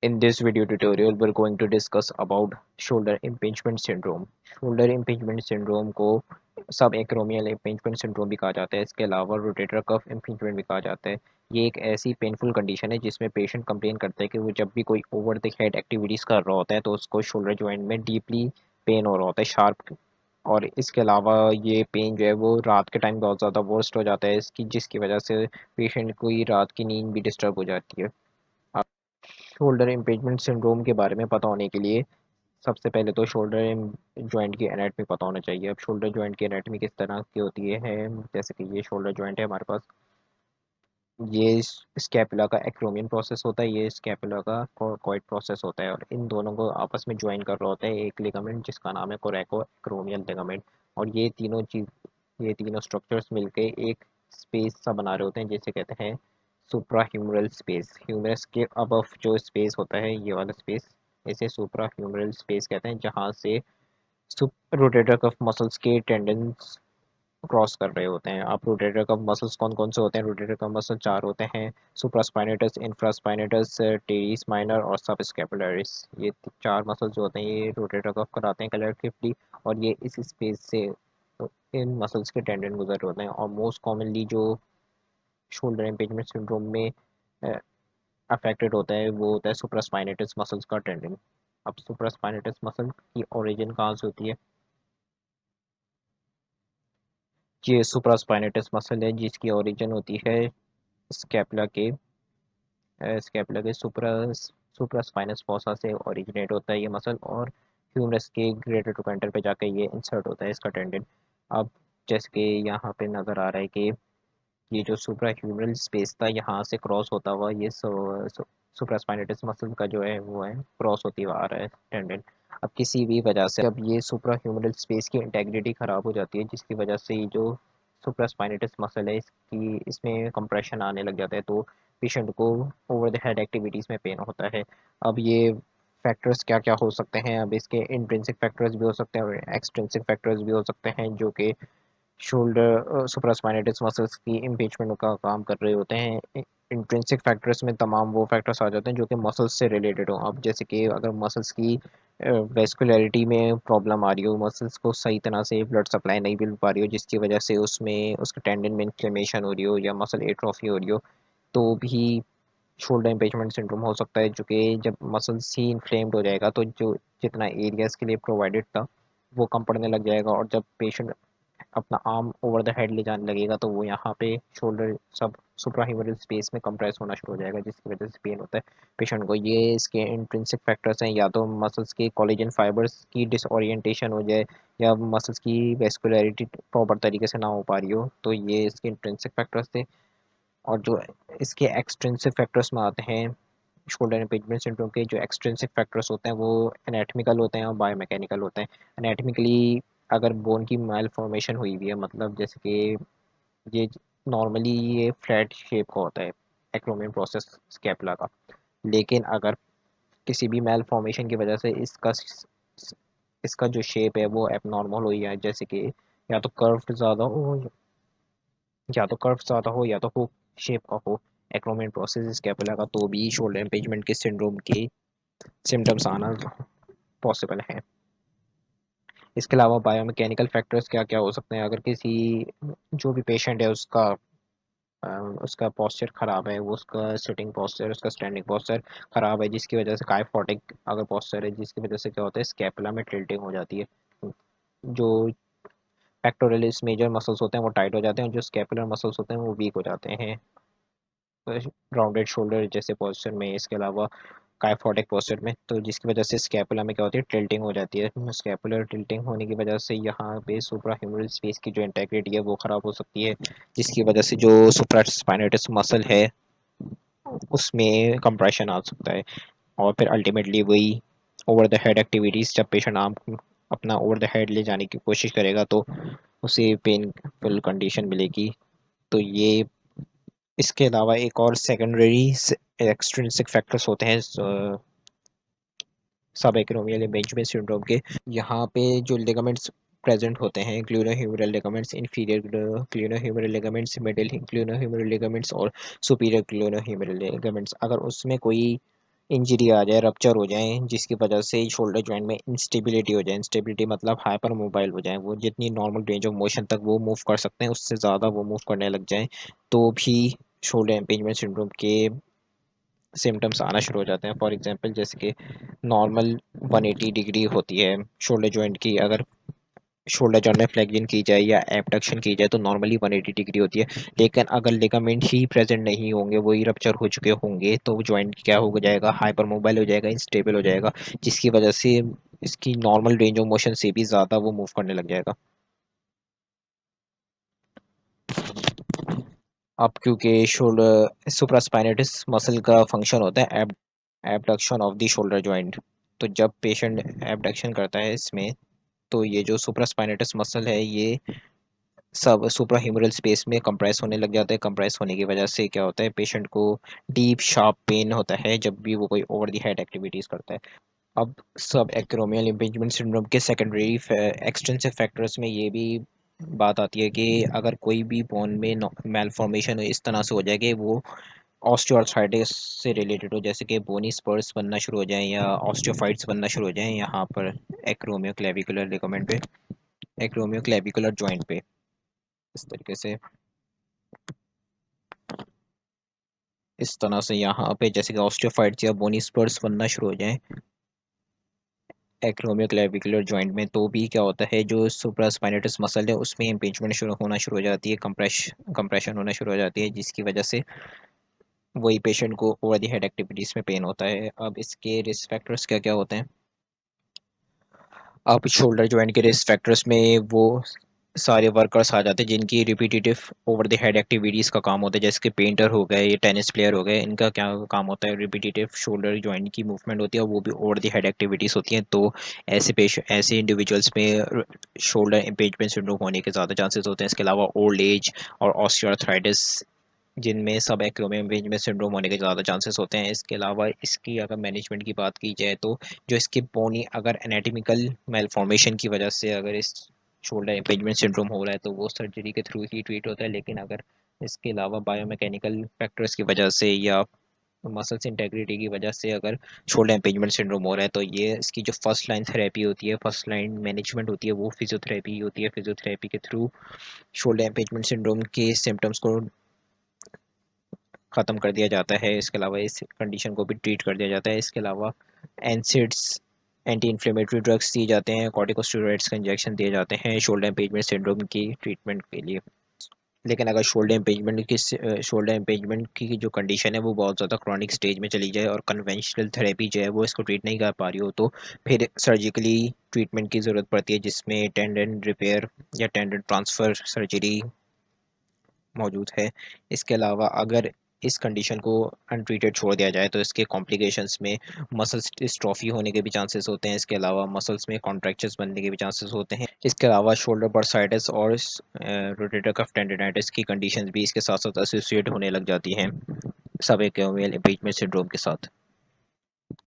In this video tutorial, we're going to discuss about shoulder impingement syndrome. Shoulder impingement syndrome को सब acromial impingement syndrome भी कहा जाता है। इसके अलावा रोटेटर कफ impingement भी कहा जाता है। ये एक ऐसी पेनफुल कंडीशन है जिसमें पेशेंट कंप्लेन करता है कि वो जब भी कोई ओवर द हेड एक्टिविटीज़ कर रहा होता है तो उसको शोल्डर जॉइंट में डीपली पेन हो रहा होता है, शार्प। और इसके अलावा ये पेन जो है वो रात के टाइम बहुत ज़्यादा वर्स्ट हो जाता है इसकी, जिसकी वजह से पेशेंट को रात की नींद भी डिस्टर्ब हो जाती है। शोल्डर इम्पेचमेंट सिंड्रोम के बारे में पता होने के लिए सबसे पहले तो शोल्डर जॉइंट की एनाटमी पता होना चाहिए। अब शोल्डर जॉइंट की एनाटमी किस तरह की होती है, जैसे कि ये शोल्डर जॉइंट है हमारे पास। ये स्कैपुला का एक्रोमियन प्रोसेस होता है, ये स्कैपुला का कॉर्ड प्रोसेस होता है, और इन दोनों को आपस में ज्वाइन कर रहा होता है एक लिगामेंट जिसका नाम है कोरेको एक्रोमियल लिगामेंट। और ये तीनों स्ट्रक्चर्स मिलके एक स्पेस सा बना रहे होते हैं जिसे कहते हैं सुप्रा ह्यूमरल स्पेस। ह्यूमरस के अबव जो स्पेस होता है, ये वाला स्पेस, इसे सुप्रा ह्यूमरल स्पेस कहते हैं, जहाँ से रोटेटर कफ मसल्स के टेंडन्स क्रॉस कर रहे होते हैं। आप रोटेटर कफ मसल्स कौन कौन से होते हैं? रोटेटर कफ मसल चार होते हैं: सुप्रास्पाइनेटस, इंफ्रास्पाइनेटस, टेरिस माइनर और सबस्कैपुलरिस। ये चार मसल जो होते हैं ये रोटेटर कफ कराते हैं कलेक्टिवली, और ये इस स्पेस से इन मसल्स के टेंडन गुजर रहे होते हैं। और मोस्ट कॉमनली जो शोल्डर इम्पेचमेंट सिंड्रोम में अफेक्टेड होता है वो होता है सुप्रास्पाइनेटस मसल्स का टेंडन। अब सुप्रास्पाइनेटस मसल की ओरिजिन कहाँ से होती है? ये सुप्रास्पाइनेटस मसल है जिसकी ओरिजिन होती है स्कैपुला के सुप्रास्पाइनस फोसा से ओरिजिनेट होता है ये मसल, और ह्यूमरस के ग्रेटर ट्रोकेंटर पे जाकर ये इंसर्ट होता है इसका टेंडन। अब जैसे कि यहाँ पे नज़र आ रहा है कि ये जो सुप्रा ह्यूमरल स्पेस था यहाँ से क्रॉस होता हुआ ये सुप्रास्पाइनेटस मसल का जो है वो है क्रॉस होती हुआ आ रहा है टेंडन। अब किसी भी वजह से अब ये सुप्रा ह्यूमरल स्पेस की इंटेग्रिटी ख़राब हो जाती है, जिसकी वजह से ये जो सुप्रास्पाइनेटस मसल है इसकी इसमें कंप्रेशन आने लग जाता है, तो पेशेंट को ओवर द हेड एक्टिविटीज़ में पेन होता है। अब ये फैक्टर्स क्या क्या हो सकते हैं? अब इसके इंट्रिंसिक फैक्टर्स भी हो सकते हैं और एक्सट्रिंसिक फैक्टर्स भी हो सकते हैं जो कि शोल्डर सुप्रास्पाइनेटस मसल्स की इम्पीचमेंट का काम कर रहे होते हैं। इंट्रिंसिक फैक्टर्स में तमाम वो फैक्टर्स आ जाते हैं जो कि मसल्स से रिलेटेड हो। अब जैसे कि अगर मसल्स की वेस्कुलरिटी में प्रॉब्लम आ रही हो, मसल्स को सही तरह से ब्लड सप्लाई नहीं मिल पा रही हो, जिसकी वजह से उसमें उसके टेंडन में इन्फ्लेमेशन हो रही हो या मसल एट्रोफी हो रही हो, तो भी शोल्डर इम्पेचमेंट सिंड्रोम हो सकता है। जो कि जब मसल्स ही इन्फ्लेम्ड हो जाएगा तो जो जितना एरिया इसके लिए प्रोवाइडेड था वो कम पड़ने लग जाएगा, और जब पेशेंट अपना आर्म ओवर द हेड ले जाने लगेगा तो वो यहाँ पे शोल्डर सब सुप्राह्यूमरल स्पेस में कंप्रेस होना शुरू हो जाएगा, जिसकी वजह से पेन होता है पेशेंट को। ये इसके इंट्रिंसिक फैक्टर्स हैं, या तो मसल्स के कोलेजन फाइबर्स की डिसओरिएंटेशन हो जाए या मसल्स की वेस्कुलरिटी प्रॉपर तरीके से ना हो पा रही हो, तो ये इसके इंट्रिंसिक फैक्टर्स थे। और जो इसके एक्सट्रिंसिक फैक्टर्स में आते हैं शोल्डर इम्पेचमेंट सिंड्रोम के, जो एक्सट्रिंसिक फैक्टर्स होते हैं वो एनाटमिकल होते हैं और बायोमैकेनिकल होते हैं। एनाटमिकली अगर बोन की माल फॉर्मेशन हुई हुई है, मतलब जैसे कि ये नॉर्मली ये फ्लैट शेप का होता है एक्रोमियन प्रोसेस स्कैपुला का, लेकिन अगर किसी भी मेल फॉर्मेशन की वजह से इसका जो शेप है वो एबनॉर्मल हुई है, जैसे कि या तो कर्व ज़्यादा हो, या तो हुक शेप का हो एक्रोमियन प्रोसेस स्कैपुला का, तो भी शोल्डर इम्पेचमेंट के सिंड्रोम के सिम्टम्स आना पॉसिबल है। इसके अलावा बायोमैकेनिकल फैक्टर्स क्या क्या हो सकते हैं? अगर किसी जो भी पेशेंट है अ, उसका पोस्चर ख़राब है, वो उसका सिटिंग पोस्चर, उसका स्टैंडिंग पोस्चर ख़राब है, जिसकी वजह से काइफोटिक अगर पोस्चर है, जिसकी वजह से क्या होता है स्कैपुला में टिल्टिंग हो जाती है। जो पेक्टोरलिस मेजर मसल्स होते हैं वो टाइट हो जाते हैं, और जो स्कैपुलर मसल्स होते हैं वो वीक हो जाते हैं राउंडेड शोल्डर जैसे पोस्चर में। इसके अलावा काइफोटिक पोस्चर में, तो जिसकी वजह से स्कैपुला में क्या होती है टिल्टिंग हो जाती है। स्कैपुलर टिल्टिंग होने की वजह से यहाँ पे सुप्राह्यूमरल स्पेस की जो इंटेग्रिटी है वो ख़राब हो सकती है, जिसकी वजह से जो सुप्रास्पाइनेटस मसल है उसमें कंप्रेशन आ सकता है, और फिर अल्टीमेटली वही ओवर द हेड एक्टिविटीज़, जब पेशेंट आर्म अपना ओवर द हेड ले जाने की कोशिश करेगा तो उसे पेनफुल कंडीशन मिलेगी। तो ये इसके अलावा एक और सेकेंडरी एक्सट्रिंसिक फैक्टर्स होते हैं सब एक्रोमियल इम्पेचमेंट सिंड्रोम के। यहाँ पे जो लिगामेंट्स प्रेजेंट होते हैं, glenohumeral ligaments, inferior glenohumeral ligaments, middle glenohumeral ligaments और सुपीरियर ग्लूनोह्यूमरल लिगामेंट्स, अगर उसमें कोई इंजरी आ जाए, रप्चर हो जाए, जिसकी वजह से शोल्डर जॉइंट में इंस्टेबिलिटी हो जाए। इंस्टेबिलिटी मतलब हाइपर मोबाइल हो जाए, वो जितनी नॉर्मल रेंज ऑफ मोशन तक वो मूव कर सकते हैं उससे ज़्यादा वो मूव करने लग जाए, तो भी शोल्डर इम्पेंजमेंट सिंड्रोम के सिम्टम्स आना शुरू हो जाते हैं। फॉर एग्जांपल जैसे कि नॉर्मल 180 डिग्री होती है शोल्डर जॉइंट की, अगर शोल्डर जॉइंट में फ्लेक्शन की जाए या एबडक्शन की जाए तो नॉर्मली 180 डिग्री होती है, लेकिन अगर लिगामेंट ही प्रेजेंट नहीं होंगे, वही रप्चर हो चुके होंगे, तो जॉइंट क्या हो जाएगा, हाइपर मोबाइल हो जाएगा, इंस्टेबल हो जाएगा, जिसकी वजह से इसकी नॉर्मल रेंज ऑफ मोशन से भी ज़्यादा वो मूव करने लग जाएगा। अब क्योंकि शोल्डर सुप्रास्पाइनेटस मसल का फंक्शन होता है abduction of the shoulder joint, तो जब पेशेंट एबडक्शन करता है इसमें, तो ये जो सुप्रास्पाइनेटस मसल है ये सब सुप्राह्यूमरल स्पेस में कंप्रेस होने लग जाता है। कंप्रेस होने की वजह से क्या होता है, पेशेंट को डीप शार्प पेन होता है जब भी वो कोई ओवर द हेड एक्टिविटीज करता है। अब सब एक्रोमियल इम्पेंजमेंट सिंड्रोम के सेकेंडरी एक्सटेंसिव फैक्टर्स में ये भी बात आती है कि अगर कोई भी बोन में मेल फॉर्मेशन इस तरह से हो जाए कि वो ऑस्टियोआर्थराइटिस से रिलेटेड हो, जैसे कि बोनी स्पर्स बनना शुरू हो जाएं या ऑस्टियोफाइट्स बनना शुरू हो जाएं यहाँ पर एक्रोमियो क्लेविकुलर लिगामेंट पे, एक्रोमियो क्लेविकुलर जॉइंट पे, इस तरीके से, इस तरह से यहाँ पे जैसे कि ऑस्टियोफाइट्स या बोनी स्पर्स बनना शुरू हो जाएं एक्रोमियोक्लेविकुलर जॉइंट में, तो भी क्या होता है, जो सुप्रास्पाइनेटस मसल है उसमें इम्पिंजमेंट शुरू होना शुरू हो जाती है, कंप्रेशन होना शुरू हो जाती है, जिसकी वजह से वही पेशेंट को ओवर द हेड एक्टिविटीज में पेन होता है। अब इसके रिस्क फैक्टर्स क्या क्या होते हैं। अब शोल्डर जॉइंट के रिस्क फैक्टर्स में वो सारे वर्कर्स आ जाते हैं जिनकी repetitive over the head activities का काम होता है, जैसे कि पेंटर हो गए, ये टेनिस प्लेयर हो गए, इनका क्या काम होता है, रिपीटेटिव शोल्डर जॉइंट की मूवमेंट होती है और वो भी ओवर द हेड एक्टिविटीज़ होती हैं, तो ऐसे इंडिविजुअल्स में शोल्डर इम्पेंजमेंट सिंड्रोम होने के ज़्यादा चांसेस होते हैं। इसके अलावा ओल्ड एज और ऑस्टियोआर्थराइटिस, जिनमें सब एक्रोमियम रेंज में सिंड्रोम होने के ज़्यादा चांसेस होते हैं। इसके अलावा इसकी अगर मैनेजमेंट की बात की जाए तो जो इसके बोनी अगर एनाटॉमिकल मेलफॉर्मेशन की वजह से अगर इस शोल्डर इम्पेंजमेंट सिंड्रोम हो रहा है तो वो सर्जरी के थ्रू ही ट्रीट होता है, लेकिन अगर इसके अलावा बायोमैकेनिकल फैक्टर्स की वजह से या मसल्स इंटेग्रिटी की वजह से अगर शोल्डर इम्पेंजमेंट सिंड्रोम हो रहा है, तो ये इसकी जो फर्स्ट लाइन थेरेपी होती है, फर्स्ट लाइन मैनेजमेंट होती है, वो फिजियोथेरेपी होती है। फिजियोथेरेपी के थ्रू शोल्डर इम्पेंजमेंट सिंड्रोम के सिम्टम्स को ख़त्म कर दिया जाता है। इसके अलावा इस कंडीशन को भी ट्रीट कर दिया जाता है। इसके अलावा एनसिड्स, एंटी इन्फ्लेमेटरी ड्रग्स दिए जाते हैं, कॉर्टिकोस्टेरॉइड्स का इंजेक्शन दिए जाते हैं शोल्डर इम्पेंजमेंट सिंड्रोम की ट्रीटमेंट के लिए। लेकिन अगर शोल्डर इम्पेंजमेंट की जो कंडीशन है वो बहुत ज़्यादा क्रॉनिक स्टेज में चली जाए और कन्वेंशनल थेरेपी जो है वो इसको ट्रीट नहीं कर पा रही हो, तो फिर सर्जिकली ट्रीटमेंट की ज़रूरत पड़ती है, जिसमें टेंडन रिपेयर या टेंडन ट्रांसफ़र सर्जरी मौजूद है। इसके अलावा अगर इस कंडीशन को अनट्रीटेड छोड़ दिया जाए तो इसके कॉम्प्लिकेशंस में मसल्स डिस्ट्रॉफी होने के भी चांसेस होते हैं। इसके अलावा मसल्स में कॉन्ट्रैक्चर्स बनने के भी चांसेस होते हैं। इसके अलावा शोल्डर बर्साइटिस और रोटेटर कफ टेंडिनाइटिस की कंडीशंस भी इसके साथ साथ एसोसिएट होने लग जाती हैं सब एक्यूमियल इम्पीचमेंट सिंड्रोम के साथ।